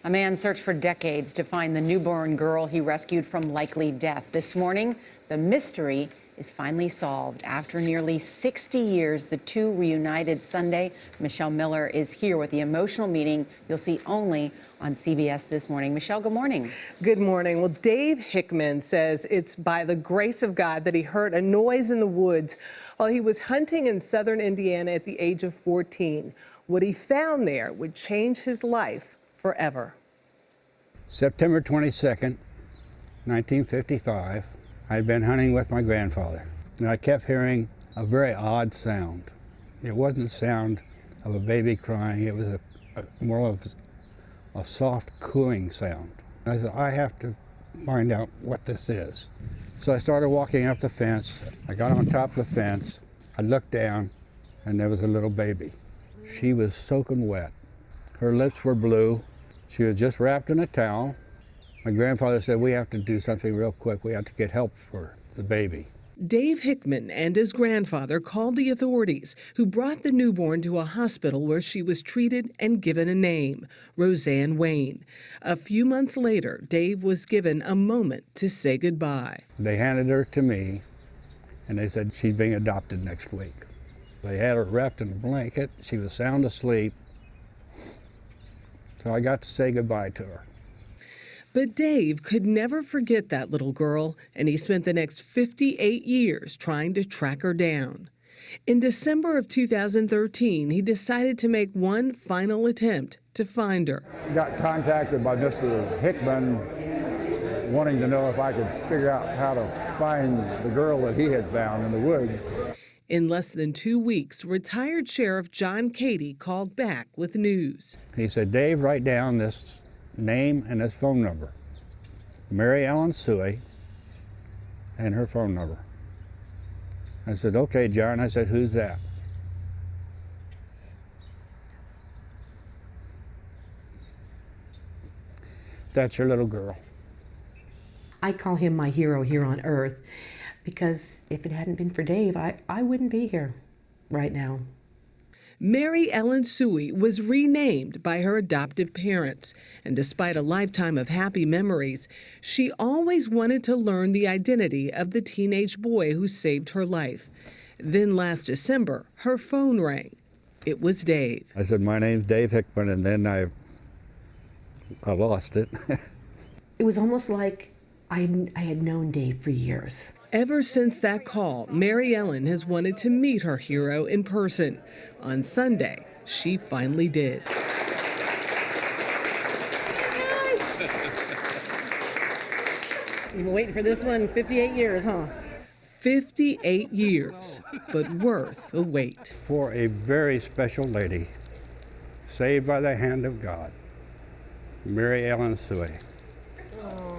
A man searched for decades to find the newborn girl he rescued from likely death. This morning, the mystery is finally solved. After nearly 60 years, the two reunited Sunday. Michelle Miller is here with the emotional meeting you'll see only on CBS This Morning. Michelle, good morning. Good morning. Well, Dave Hickman says it's by the grace of God that he heard a noise in the woods while he was hunting in southern Indiana at the age of 14. What he found there would change his life forever. September 22nd, 1955, I'd been hunting with my grandfather, and I kept hearing a very odd sound. It wasn't the sound of a baby crying, it was more of a soft cooing sound. I said, I have to find out what this is. So I started walking up the fence. I got on top of the fence, I looked down, and there was a little baby. She was soaking wet. Her lips were blue. She was just wrapped in a towel. My grandfather said, we have to do something real quick. We have to get help for the baby. Dave Hickman and his grandfather called the authorities, who brought the newborn to a hospital where she was treated and given a name, Roseanne Wayne. A few months later, Dave was given a moment to say goodbye. They handed her to me, and they said she's being adopted next week. They had her wrapped in a blanket. She was sound asleep. So I got to say goodbye to her. But Dave could never forget that little girl, and he spent the next 58 years trying to track her down. In December of 2013, he decided to make one final attempt to find her. I got contacted by Mr. Hickman wanting to know if I could figure out how to find the girl that he had found in the woods. In less than 2 weeks, retired Sheriff John Cady called back with news. He said, Dave, write down this name and this phone number. Mary Ellen Suey and her phone number. I said, okay, John. I said, who's that? That's your little girl. I call him my hero here on earth because if it hadn't been for Dave, I wouldn't be here right now. Mary Ellen Suey was renamed by her adoptive parents, and despite a lifetime of happy memories, she always wanted to learn the identity of the teenage boy who saved her life. Then last December, her phone rang. It was Dave. I said, my name's Dave Hickman, and then I lost it. It was almost like I had known Dave for years. Ever since that call, Mary Ellen has wanted to meet her hero in person. On Sunday, she finally did. You've been waiting for this one 58 years, huh? 58 years, but worth the wait. For a very special lady, saved by the hand of God, Mary Ellen Suey. Oh,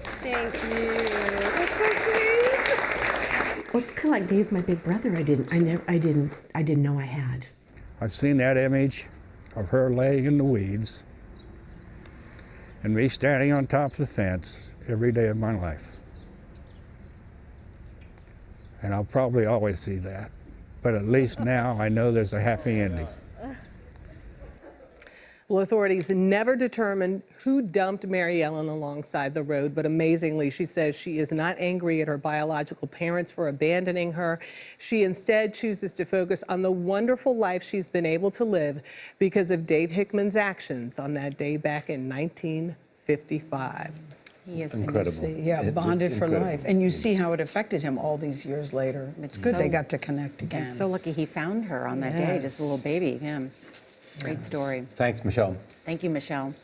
thank you. That's so sweet. Well, it's kind of like Dave's my big brother. I didn't know I had. I've seen that image of her laying in the weeds and me standing on top of the fence every day of my life. And I'll probably always see that. But at least now I know there's a happy ending. Well, authorities never determined who dumped Mary Ellen alongside the road, but amazingly, she says she is not angry at her biological parents for abandoning her. She instead chooses to focus on the wonderful life she's been able to live because of Dave Hickman's actions on that day back in 1955. He is Incredible. Yeah, bonded for incredible. life. And you see how it affected him all these years later. It's good they got to connect again. So lucky he found her on that day, just a little baby, him. Great story. Thanks, Michelle. Thank you, Michelle.